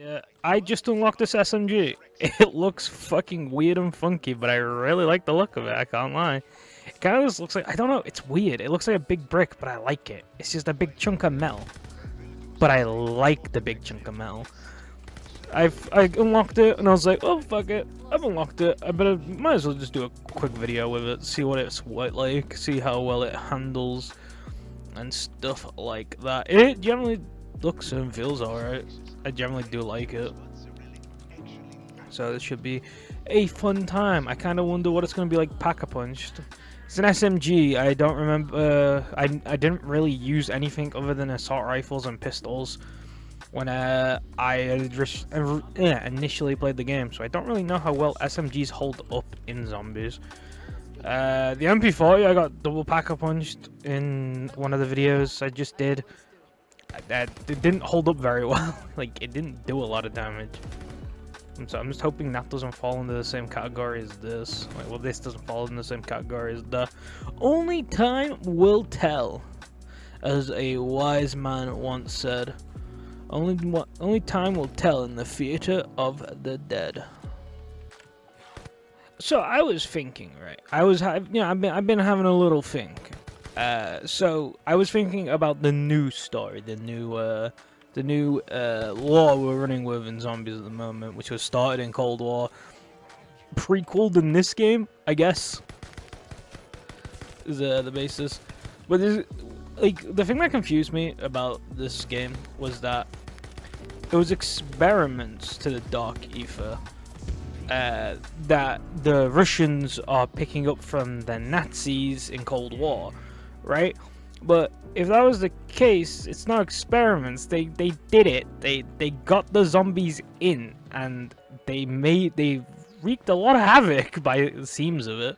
Yeah, I just unlocked this SMG. It looks fucking weird and funky, but I really like the look of it, I can't lie. It kind of just looks like, I don't know, it's weird. It looks like a big brick, but I like it. It's just a big chunk of metal. But I like the big chunk of metal. I unlocked it, and I was like, oh, fuck it. I've unlocked it. I might as well just do a quick video with it, see what it's like, see how well it handles, and stuff like that. It generally looks and feels alright. I generally do like it. So this should be a fun time. I kind of wonder what it's going to be like Pack-a-Punched. It's an SMG. I don't remember. I didn't really use anything other than assault rifles and pistols when I initially played the game. So I don't really know how well SMGs hold up in zombies. The MP40, I got double Pack-a-Punched in one of the videos I just did. It didn't hold up very well. Like, it didn't do a lot of damage. So I'm just hoping that doesn't fall into the same category as this. Like, well, this doesn't fall in the same category as the. Only time will tell, as a wise man once said. Only time will tell in the theater of the dead. So I was thinking, right? I've been having a little think. So I was thinking about the new story, the new law we're running with in zombies at the moment, which was started in Cold War, prequeled in this game, I guess, is the basis. But like, the thing that confused me about this game was that it was experiments to the Dark Ether that the Russians are picking up from the Nazis in Cold War, right? But if that was the case, it's not experiments. They did it. They got the zombies in, and they wreaked a lot of havoc by the seams of it.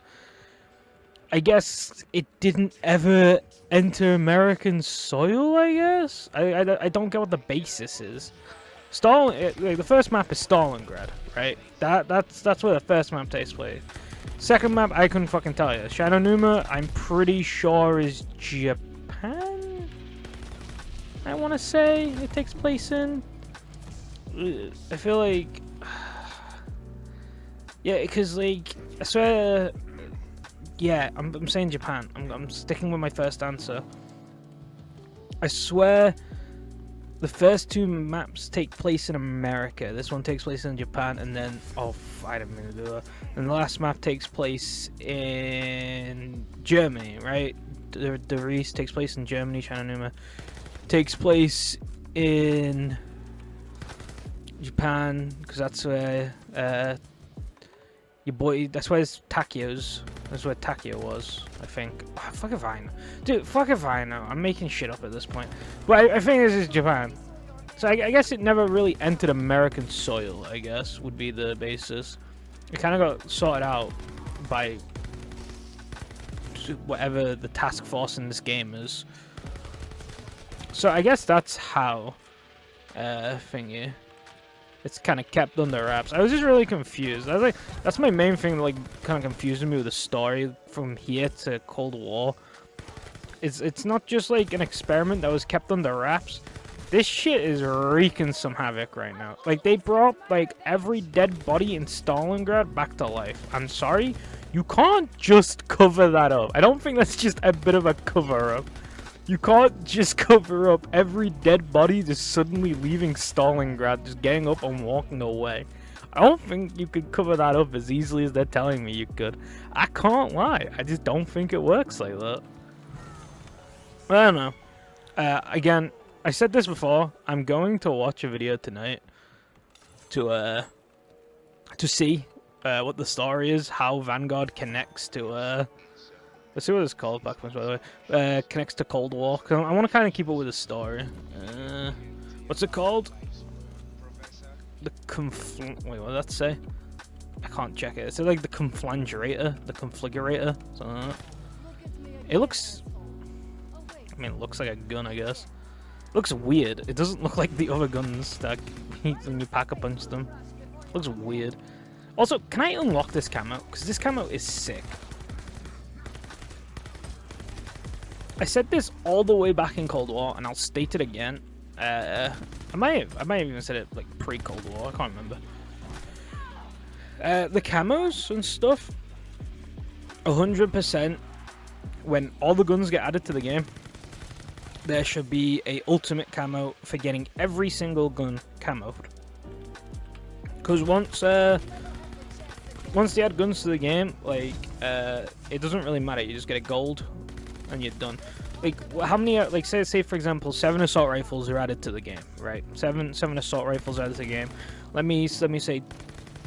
I guess it didn't ever enter American soil, I guess? I don't get what the basis is. The first map is Stalingrad, right? That's where the first map takes place. Second map, I couldn't fucking tell you. Shadonuma, I'm pretty sure is Japan? I want to say it takes place in. I feel like, yeah, because like I swear, yeah, I'm saying Japan. I'm sticking with my first answer. I swear, the first two maps take place in America. This one takes place in Japan, and then I didn't mean to do that. And the last map takes place in Germany, right? The Reese takes place in Germany. Shadonuma takes place in Japan, because that's where your boy. That's where Takio's. That's where Takio was, I think. Oh, fuck if I know. Dude, fuck if I know. I'm making shit up at this point. But I think this is Japan. So I guess it never really entered American soil, I guess, would be the basis. It kind of got sorted out by whatever the task force in this game is. So I guess that's how thingy. It's kind of kept under wraps. I was just really confused. I was like, that's my main thing, like, kind of confusing me with the story from here to Cold War. It's not just like an experiment that was kept under wraps. This shit is wreaking some havoc right now. Like, they brought like every dead body in Stalingrad back to life. I'm sorry, you can't just cover that up. I don't think that's just a bit of a cover up. You can't just cover up every dead body just suddenly leaving Stalingrad, just getting up and walking away. I don't think you could cover that up as easily as they're telling me you could. I can't lie. I just don't think it works like that. I don't know. Again, I said this before. I'm going to watch a video tonight to see what the story is, how Vanguard connects to let's see what it's called back by the way. Connects to Cold War. I want to kind of keep up with the story. What's it called? Wait, what did that say? I can't check it. It's like the conflagrator, something like that. It looks. I mean, it looks like a gun, I guess. It looks weird. It doesn't look like the other guns that when you Pack-a-Punch them. It looks weird. Also, can I unlock this camo? Because this camo is sick. I said this all the way back in Cold War, and I'll state it again. I might have even said it like pre-Cold War. I can't remember. The camos and stuff. 100%. When all the guns get added to the game, there should be a ultimate camo for getting every single gun camoed. Because once they add guns to the game, like it doesn't really matter. You just get a gold, and you're done. Like how many? Like say for example, 7 assault rifles are added to the game, right? Seven assault rifles are added to the game. Let me say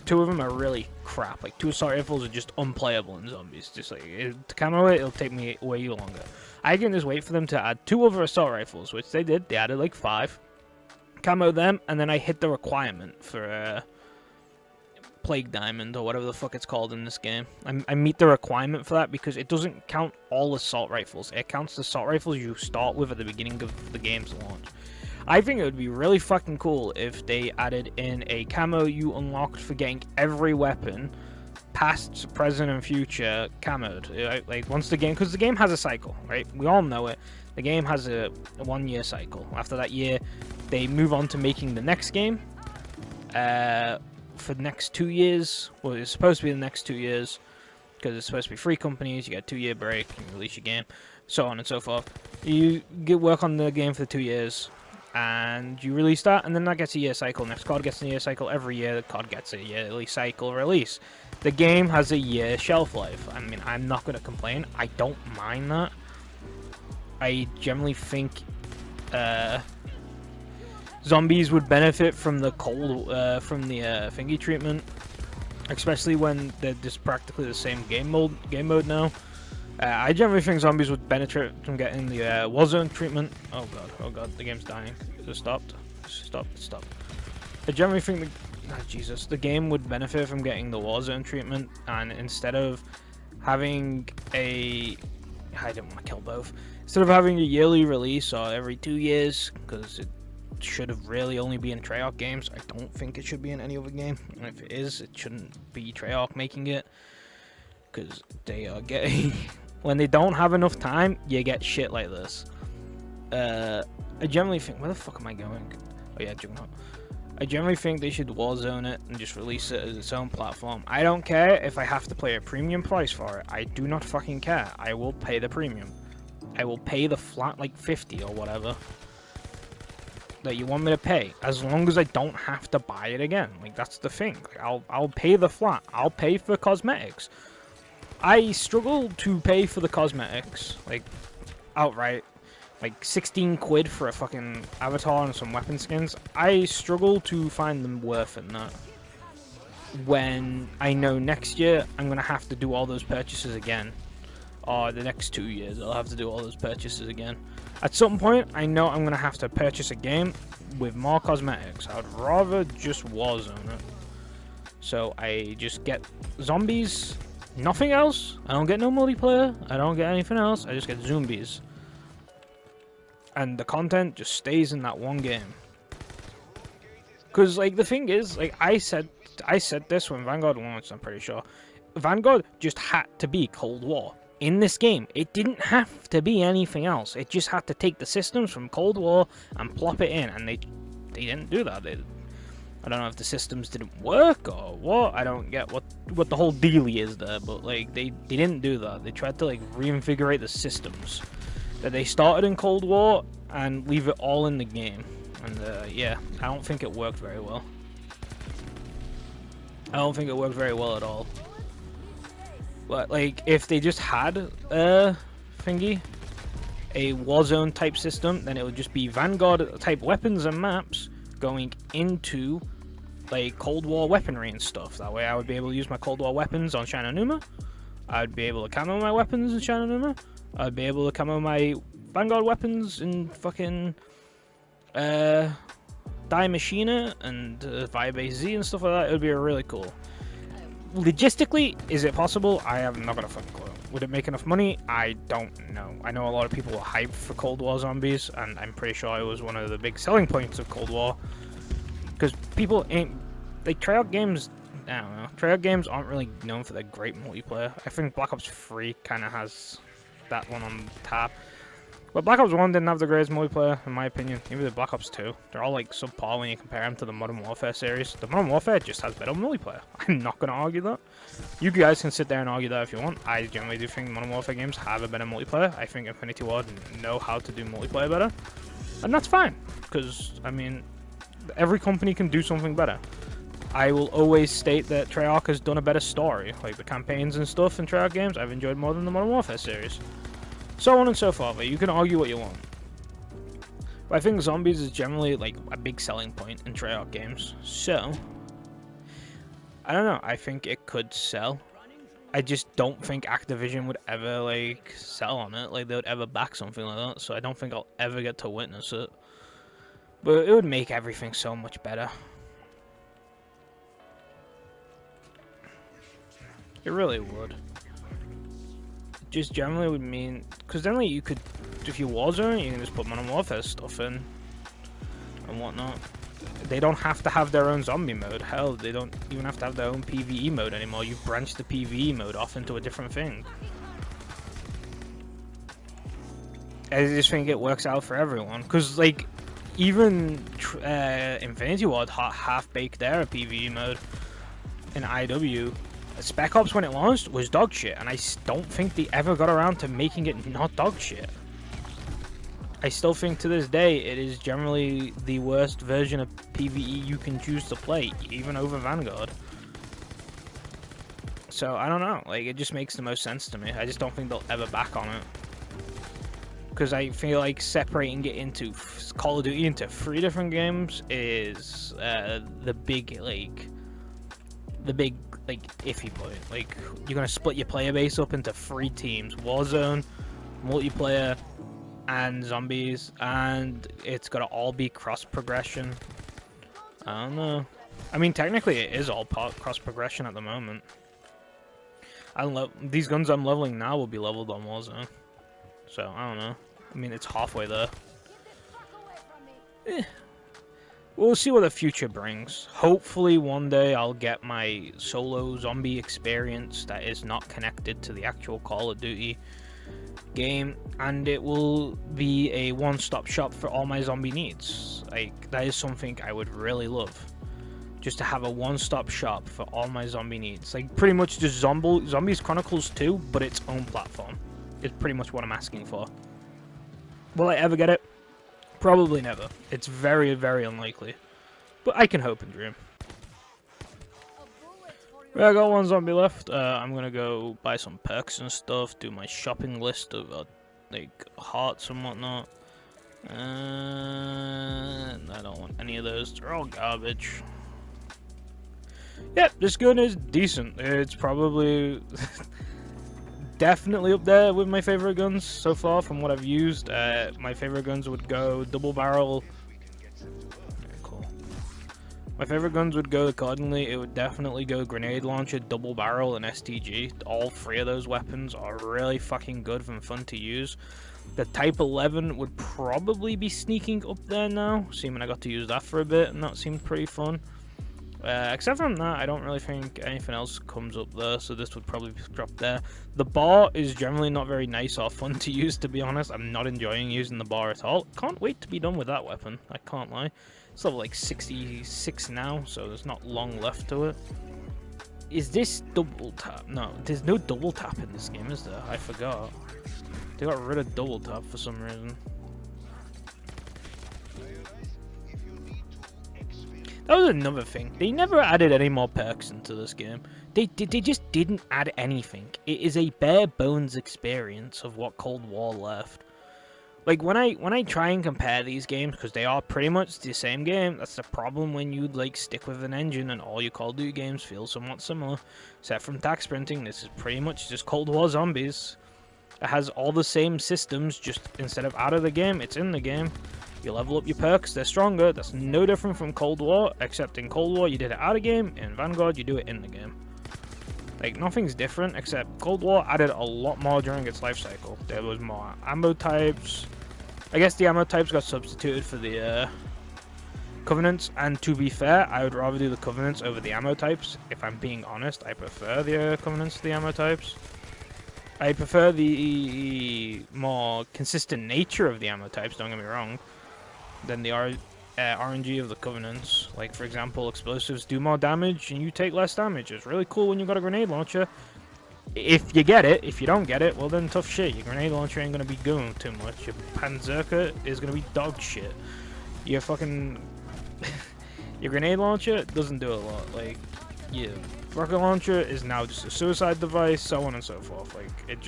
2 of them are really crap. Like 2 assault rifles are just unplayable in zombies. Just like to camo it, it'll take me way longer. I can just wait for them to add 2 other assault rifles, which they did. They added like 5. Camo them, and then I hit the requirement for Plague Diamond, or whatever the fuck it's called in this game. I meet the requirement for that because it doesn't count all assault rifles. It counts the assault rifles you start with at the beginning of the game's launch. I think it would be really fucking cool if they added in a camo you unlocked for getting every weapon, past, present, and future, camoed. Right? Like once the game, because the game has a cycle, right? We all know it. The game has a 1-year cycle. After that year, they move on to making the next game. For the next 2 years, well, it's supposed to be the next 2 years, because it's supposed to be free companies. You get a 2-year break, and you release your game, so on and so forth. You work on the game for 2 years, and you release that, and then that gets a year cycle. Next card gets a year cycle every year. The card gets a yearly cycle release. The game has a year shelf life. I mean, I'm not going to complain. I don't mind that. I generally think zombies would benefit from the thingy treatment, especially when they're just practically the same game mode now. I generally think zombies would benefit from getting the Warzone treatment. Oh god, the game's dying. It stopped. Stop. I generally think the game would benefit from getting the Warzone treatment, and instead of having I didn't want to kill both. Instead of having a yearly release or every 2 years, because it should have really only be in Treyarch games. I don't think it should be in any other game. And if it is, it shouldn't be Treyarch making it, because they are getting when they don't have enough time, you get shit like this. I generally think, where the fuck am I going? Oh yeah, Juggernaut. I generally think they should Warzone it and just release it as its own platform. I don't care if I have to pay a premium price for it. I do not fucking care. I will pay the premium. I will pay the flat like 50 or whatever that you want me to pay, as long as I don't have to buy it again. Like, that's the thing. Like, I'll pay the flat. I'll pay for cosmetics. I struggle to pay for the cosmetics, like, outright. Like 16 quid for a fucking avatar and some weapon skins. I struggle to find them worth it that. When I know next year I'm gonna have to do all those purchases again, or the next 2 years I'll have to do all those purchases again. At some point, I know I'm gonna have to purchase a game with more cosmetics. I would rather just Warzone it. So I just get zombies, nothing else. I don't get no multiplayer. I don't get anything else. I just get zombies. And the content just stays in that one game. Cause like the thing is, like I said this when Vanguard launched, I'm pretty sure. Vanguard just had to be Cold War. In this game, it didn't have to be anything else. It just had to take the systems from Cold War and plop it in, and they didn't do that. I don't know if the systems didn't work or what. I don't get what the whole dealie is there, but like they didn't do that. They tried to like reinvigorate the systems that they started in Cold War and leave it all in the game. And yeah, I don't think it worked very well. I don't think it worked very well at all. But like, if they just had a Warzone type system, then it would just be Vanguard type weapons and maps going into like Cold War weaponry and stuff. That way I would be able to use my Cold War weapons on Shinonuma. I'd be able to camo my weapons in Shinonuma. I'd be able to camo my Vanguard weapons in fucking Die Machina and Firebase Z and stuff like that. It would be really cool. Logistically, is it possible? I have not got a fucking clue. Would it make enough money? I don't know. I know a lot of people were hyped for Cold War zombies, and I'm pretty sure it was one of the big selling points of Cold War. Because people ain't... Like, Treyarch games... I don't know. Treyarch games aren't really known for their great multiplayer. I think Black Ops 3 kind of has that one on tap. But Black Ops 1 didn't have the greatest multiplayer, in my opinion. Even the Black Ops 2. They're all like subpar when you compare them to the Modern Warfare series. The Modern Warfare just has better multiplayer. I'm not going to argue that. You guys can sit there and argue that if you want. I generally do think Modern Warfare games have a better multiplayer. I think Infinity Ward know how to do multiplayer better. And that's fine. Because, I mean, every company can do something better. I will always state that Treyarch has done a better story. Like the campaigns and stuff in Treyarch games, I've enjoyed more than the Modern Warfare series. So on and so forth. You can argue what you want. But I think zombies is generally like a big selling point in Treyarch games. So, I don't know. I think it could sell. I just don't think Activision would ever like sell on it. Like they would ever back something like that. So I don't think I'll ever get to witness it. But it would make everything so much better. It really would. Just generally would mean, because then like you could, if you Warzone, you can just put Modern Warfare stuff in and whatnot. They don't have to have their own zombie mode. Hell, they don't even have to have their own PvE mode anymore. You've branched the PvE mode off into a different thing. I just think it works out for everyone. Because like, even Infinity Ward half-baked their PvE mode in IW. Spec Ops, when it launched, was dog shit, and I don't think they ever got around to making it not dog shit. I still think to this day it is generally the worst version of PvE you can choose to play, even over Vanguard. So I don't know, like it just makes the most sense to me. I just don't think they'll ever back on it. Because I feel like separating it into Call of Duty into 3 different games is the big iffy point. Like you're gonna split your player base up into 3 teams: Warzone, multiplayer, and zombies, and it's gotta all be cross progression. I don't know. I mean, technically it is all cross progression at the moment. These guns I'm leveling now will be leveled on Warzone, so I don't know. I mean, it's halfway there. We'll see what the future brings. Hopefully one day I'll get my solo zombie experience that is not connected to the actual Call of Duty game, and it will be a one-stop shop for all my zombie needs. Like, that is something I would really love. Just to have a one-stop shop for all my zombie needs. Like, pretty much just Zombies Chronicles 2, but its own platform. Is pretty much what I'm asking for. Will I ever get it? Probably never. It's very, very unlikely. But I can hope and dream. I got 1 zombie left. I'm gonna go buy some perks and stuff, do my shopping list of like hearts and whatnot. And I don't want any of those. They're all garbage. Yep, this gun is decent. It's probably definitely up there with my favorite guns so far from what I've used. My favorite guns would go double barrel. Okay, cool. My favorite guns would go accordingly. It would definitely go grenade launcher, double barrel, and STG. All 3 of those weapons are really fucking good and fun to use. The Type 11 would probably be sneaking up there now, seeing I got to use that for a bit, and that seemed pretty fun. Except from that, I don't really think anything else comes up there, so this would probably drop there. The bar is generally not very nice or fun to use, to be honest. I'm not enjoying using the bar at all. Can't wait to be done with that weapon, I can't lie. It's level like 66 now, so there's not long left to it. Is this double tap? No, there's no double tap in this game, is there? I forgot. They got rid of double tap for some reason. That was another thing. They never added any more perks into this game. They just didn't add anything. It is a bare bones experience of what Cold War left. Like when I try and compare these games, because they are pretty much the same game. That's the problem when you like stick with an engine and all your Call of Duty games feel somewhat similar. Except from tax printing, this is pretty much just Cold War Zombies. It has all the same systems, just instead of out of the game, it's in the game. You level up your perks, they're stronger. That's no different from Cold War, except in Cold War you did it out of game, in Vanguard you do it in the game. Like, nothing's different, except Cold War added a lot more during its life cycle. There was more ammo types. I guess the ammo types got substituted for the Covenants, and to be fair, I would rather do the Covenants over the ammo types. If I'm being honest, I prefer the Covenants to the ammo types. I prefer the more consistent nature of the ammo types, don't get me wrong, than the RNG of the Covenants. Like, for example, explosives do more damage and you take less damage. It's really cool when you got a grenade launcher. If you get it. If you don't get it, well then tough shit. Your grenade launcher ain't gonna be doing too much. Your Panzerker is gonna be dog shit. Your fucking... your grenade launcher doesn't do a lot. Like, your rocket launcher is now just a suicide device, so on and so forth. Like, it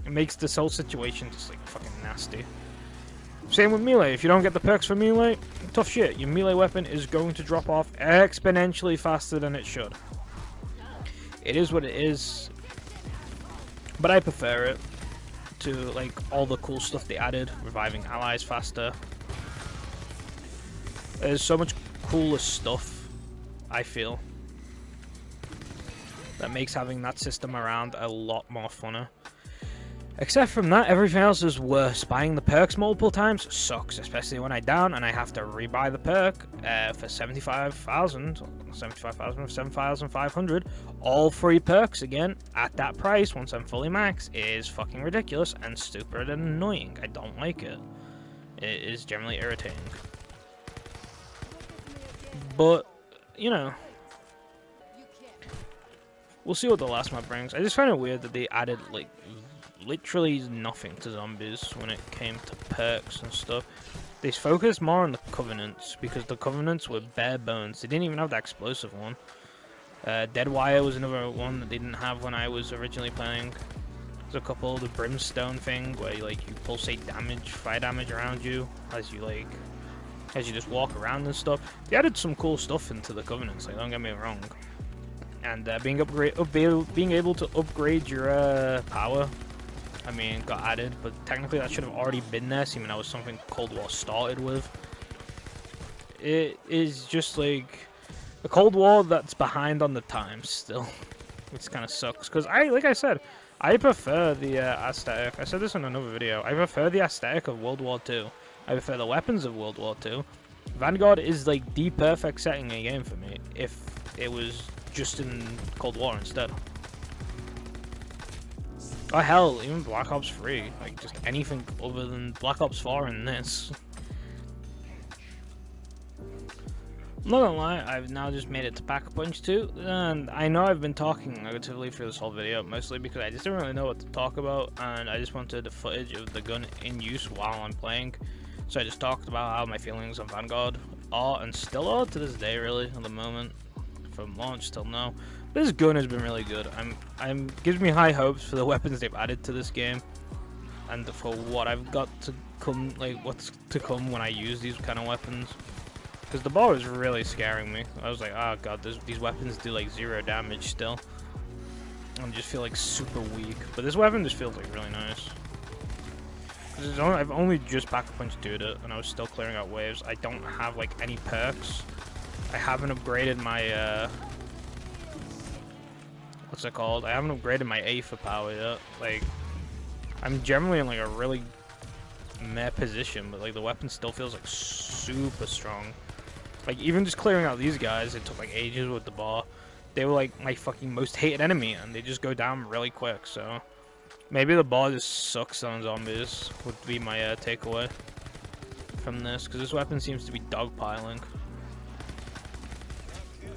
makes this whole situation just, like, fucking nasty. Same with melee. If you don't get the perks for melee, tough shit. Your melee weapon is going to drop off exponentially faster than it should. It is what it is. But I prefer it to, like, all the cool stuff they added. Reviving allies faster. There's so much cooler stuff, I feel, that makes having that system around a lot more funner. Except from that, everything else is worse. Buying the perks multiple times sucks, especially when I down and I have to rebuy the perk for 75,000 or 7,500. All free perks again at that price once I'm fully maxed is fucking ridiculous and stupid and annoying. I don't like it. It is generally irritating. But, you know, we'll see what the last map brings. I just find it weird that they added, like, literally nothing to zombies when it came to perks and stuff. They focused more on the Covenants, because the Covenants were bare bones. They didn't even have that explosive one. Deadwire was another one that they didn't have when I was originally playing. There's a couple, the Brimstone thing, where you pulsate damage, fire damage around you, as you just walk around and stuff. They added some cool stuff into the Covenants, like, don't get me wrong. And being able to upgrade your power, I mean, got added, but technically that should have already been there, seeming that was something Cold War started with. It is just like a Cold War that's behind on the times still, which kind of sucks. Because like I said, I prefer the aesthetic. I said this in another video. I prefer the aesthetic of World War II. I prefer the weapons of World War II. Vanguard is like the perfect setting in a game for me if it was just in Cold War instead. Oh hell, even Black Ops 3, like just anything other than Black Ops 4 and this. I'm not gonna lie, I've now just made it to Pack-a-Punch 2, and I know I've been talking negatively for this whole video, mostly because I just didn't really know what to talk about, and I just wanted the footage of the gun in use while I'm playing. So I just talked about how my feelings on Vanguard are, and still are to this day really, at the moment, from launch till now. This gun has been really good. Gives me high hopes for the weapons they've added to this game, and for what I've got to come, like what's to come when I use these kind of weapons. Because the bar is really scaring me. I was like, oh god, these weapons do like 0 damage still. I just feel like super weak. But this weapon just feels like really nice. I've only just Pack-a-Punch 2'd it, and I was still clearing out waves. I don't have like any perks. I haven't upgraded my what's it called? I haven't upgraded my A for power yet. Like, I'm generally in like a really meh position, but like the weapon still feels like super strong. Like even just clearing out these guys, it took like ages with the bar. They were like my fucking most hated enemy, and they just go down really quick. So maybe the bar just sucks on zombies would be my takeaway from this, because this weapon seems to be dogpiling.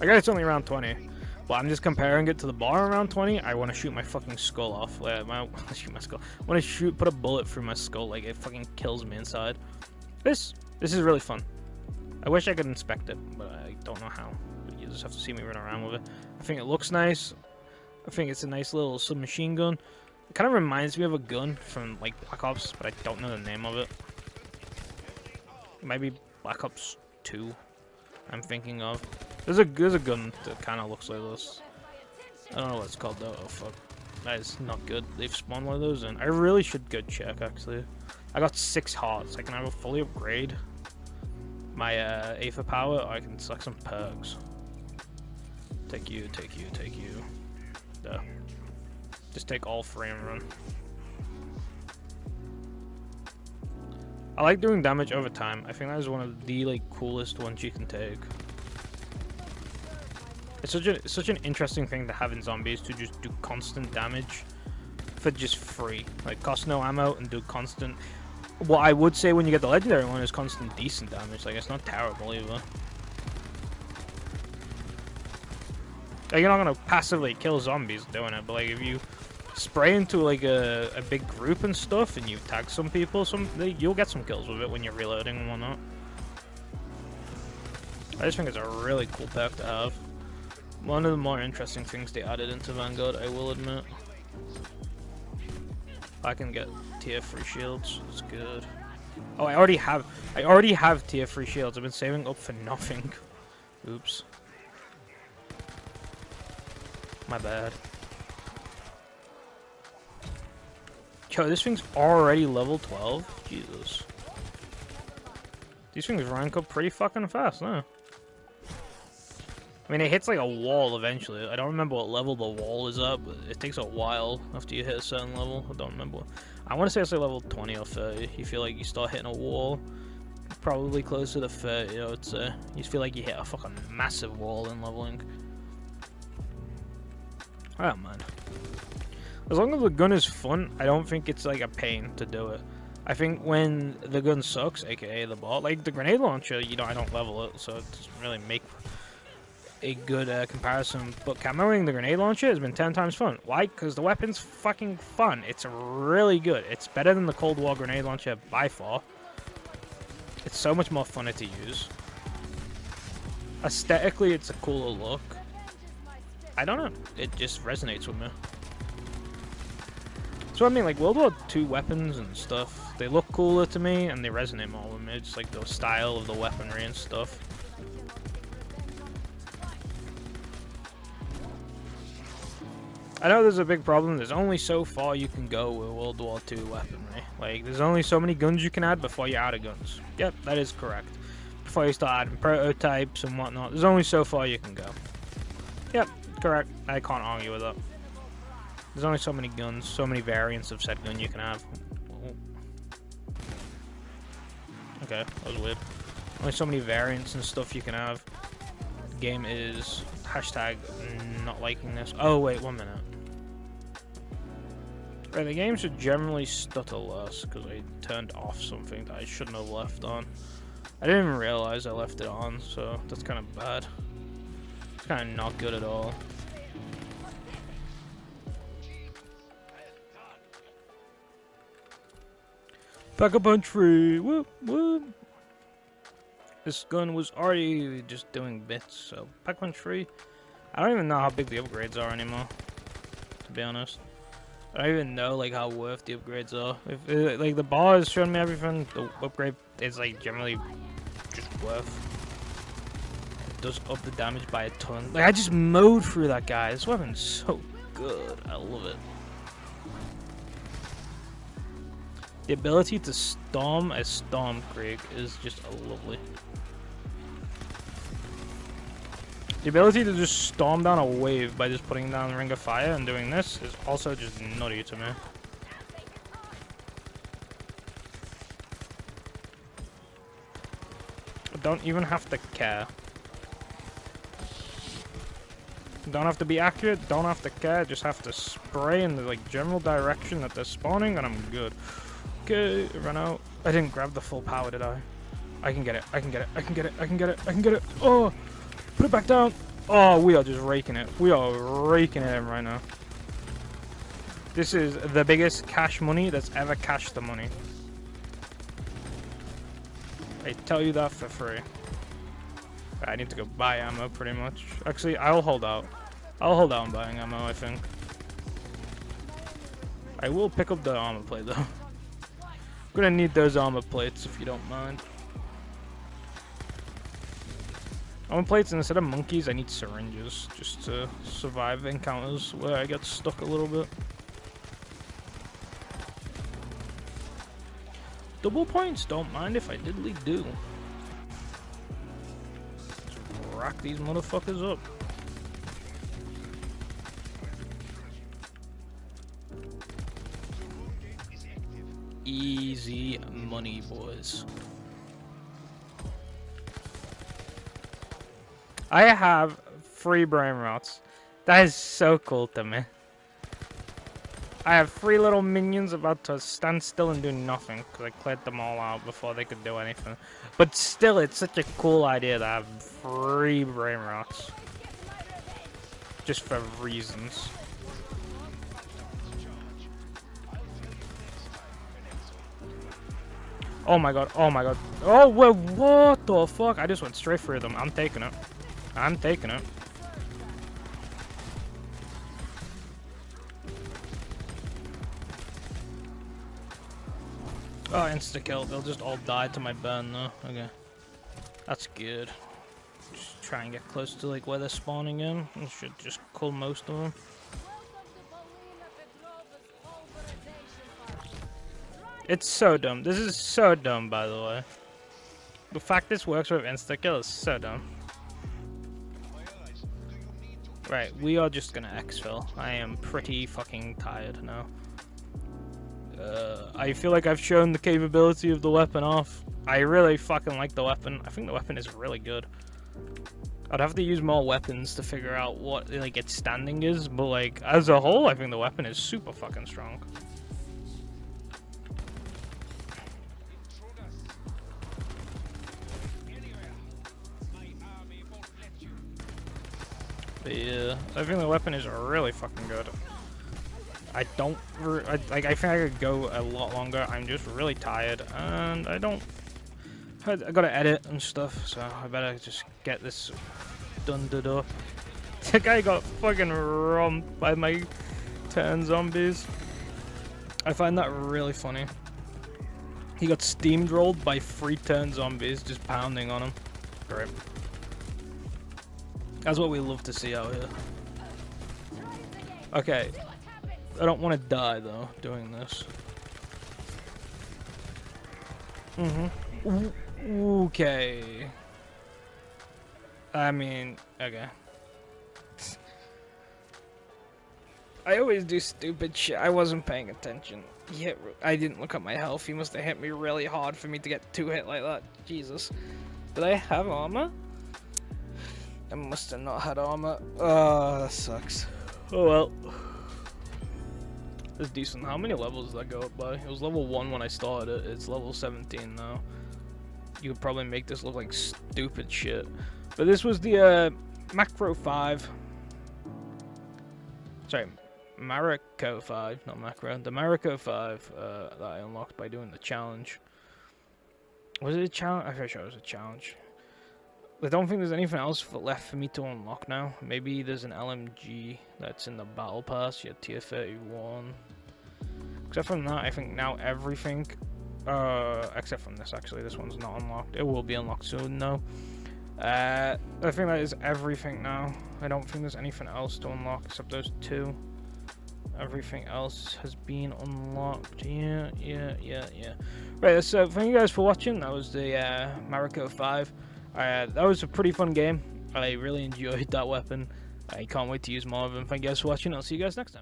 I guess it's only around 20. But I'm just comparing it to the bar around 20. I want to shoot my fucking skull off. Like, I shoot my skull. I want to put a bullet through my skull. Like, it fucking kills me inside. This is really fun. I wish I could inspect it, but I don't know how. You just have to see me run around with it. I think it looks nice. I think it's a nice little submachine gun. It kind of reminds me of a gun from, like, Black Ops, but I don't know the name of it. It might be Black Ops 2, I'm thinking of. There's a gun that kind of looks like this. I don't know what it's called though. Oh fuck, that is not good. They've spawned one of those in. I really should go check actually. I got 6 hearts. I can either fully upgrade my A for power, or I can select some perks. Take you. Duh. Just take all 3 and run. I like doing damage over time. I think that is one of the like coolest ones you can take. It's such an interesting thing to have in zombies, to just do constant damage for just free. Like, cost no ammo and do constant. What I would say when you get the legendary one is constant decent damage. Like, it's not terrible either. Like, you're not gonna passively kill zombies doing it, but like if you spray into like a big group and stuff, and you tag some people, you'll get some kills with it when you're reloading and whatnot. I just think it's a really cool perk to have. One of the more interesting things they added into Vanguard, I will admit. I can get tier 3 shields. It's good. Oh, I already have tier 3 shields. I've been saving up for nothing. Oops. My bad. Yo, this thing's already level 12? Jesus. These things rank up pretty fucking fast, huh? I mean, it hits like a wall eventually. I don't remember what level the wall is at, but it takes a while after you hit a certain level. I don't remember. I want to say it's like level 20 or 30. You feel like you start hitting a wall. Probably closer to 30, I would say. You feel like you hit a fucking massive wall in leveling. I don't mind. As long as the gun is fun, I don't think it's like a pain to do it. I think when the gun sucks, aka the bot, like the grenade launcher, you know, I don't level it, so it doesn't really make a good comparison. But camoing the grenade launcher has been 10 times fun. Why? Because the weapon's fucking fun. It's really good. It's better than the Cold War grenade launcher by far. It's so much more funner to use. Aesthetically, it's a cooler look. I don't know. It just resonates with me. So I mean, like World War II weapons and stuff, they look cooler to me and they resonate more with me. Just like the style of the weaponry and stuff. I know there's a big problem. There's only so far you can go with World War II weaponry. Like, there's only so many guns you can add before you're out of guns. Yep, that is correct. Before you start adding prototypes and whatnot, there's only so far you can go. Yep, correct. I can't argue with that. There's only so many guns, so many variants of said gun you can have. Okay, that was weird. Only so many variants and stuff you can have. The game is hashtag not liking this. Oh wait, 1 minute. Right, the game should generally stutter less because I turned off something that I shouldn't have left on. I didn't even realize I left it on, so that's kind of bad. It's kind of not good at all. Pack-a-punch free! Whoop, whoop! This gun was already just doing bits, so pack-a-punch free. I don't even know how big the upgrades are anymore, to be honest. I don't even know like how worth the upgrades are. If like the bar is showing me everything, the upgrade is like generally just worth. It does up the damage by a ton. Like I just mowed through that guy. This weapon's so good. I love it. The ability to storm a storm creek is just lovely. The ability to just storm down a wave by just putting down Ring of Fire and doing this is also just nutty to me. I don't even have to care. Don't have to be accurate, don't have to care, just have to spray in the like general direction that they're spawning and I'm good. Okay, run out. I didn't grab the full power, did I? I can get it, I can get it, I can get it, I can get it, I can get it. Oh! Put it back down. Oh, we are just raking it. We are raking it in right now. This is the biggest cash money that's ever cashed the money. I tell you that for free. I need to go buy ammo pretty much. Actually, I'll hold out. I'll hold out on buying ammo, I think. I will pick up the armor plate though. I'm gonna need those armor plates if you don't mind. Armor plates, and instead of monkeys, I need syringes just to survive encounters where I get stuck a little bit. Double points, don't mind if I diddly do. Let's rock these motherfuckers up. Easy money, boys. I have free brain rots. That is so cool to me. I have 3 little minions about to stand still and do nothing because I cleared them all out before they could do anything. But still, it's such a cool idea to have 3 brain rots. Just for reasons. Oh my god, oh my god. Oh, wait, what the fuck? I just went straight through them. I'm taking it. I'm taking it. Oh, insta-kill. They'll just all die to my burn, though. Okay. That's good. Just try and get close to, like, where they're spawning in. I should just kill most of them. It's so dumb. This is so dumb, by the way. The fact this works with insta-kill is so dumb. Right, we are just gonna exfil. I am pretty fucking tired now. I feel like I've shown the capability of the weapon off. I really fucking like the weapon. I think the weapon is really good. I'd have to use more weapons to figure out what like its standing is, but like as a whole, I think the weapon is super fucking strong. But yeah, I think the weapon is really fucking good. I think I could go a lot longer. I'm just really tired, and I gotta edit and stuff, so I better just get this done. The guy got fucking romped by my 10 zombies. I find that really funny. He got steamrolled by 3 turn zombies just pounding on him. Great. That's what we love to see out here. Okay. I don't want to die, though, doing this. Okay. I mean, okay. I always do stupid shit. I wasn't paying attention. I didn't look at my health. He must have hit me really hard for me to get 2 hit like that. Jesus. Did I have armor? I must have not had armor. Oh, that sucks. Oh well. It's decent. How many levels did that go up by? It was level 1 when I started it. It's level 17 now. You could probably make this look like stupid shit. But this was the Macro 5. Sorry, Marico 5, not Macro. The Marico 5 that I unlocked by doing the challenge. Was it a challenge? I'm pretty sure it was a challenge. I don't think there's anything else left for me to unlock now. Maybe there's an LMG that's in the battle pass. Yeah, tier 31. Except from that, I think now everything, except from this actually, this one's not unlocked. It will be unlocked soon though. I think that is everything now. I don't think there's anything else to unlock except those 2. Everything else has been unlocked. Yeah. Right, so thank you guys for watching. That was the Marico 5. That was a pretty fun game. I really enjoyed that weapon. I can't wait to use more of them. Thank you guys for watching. I'll see you guys next time.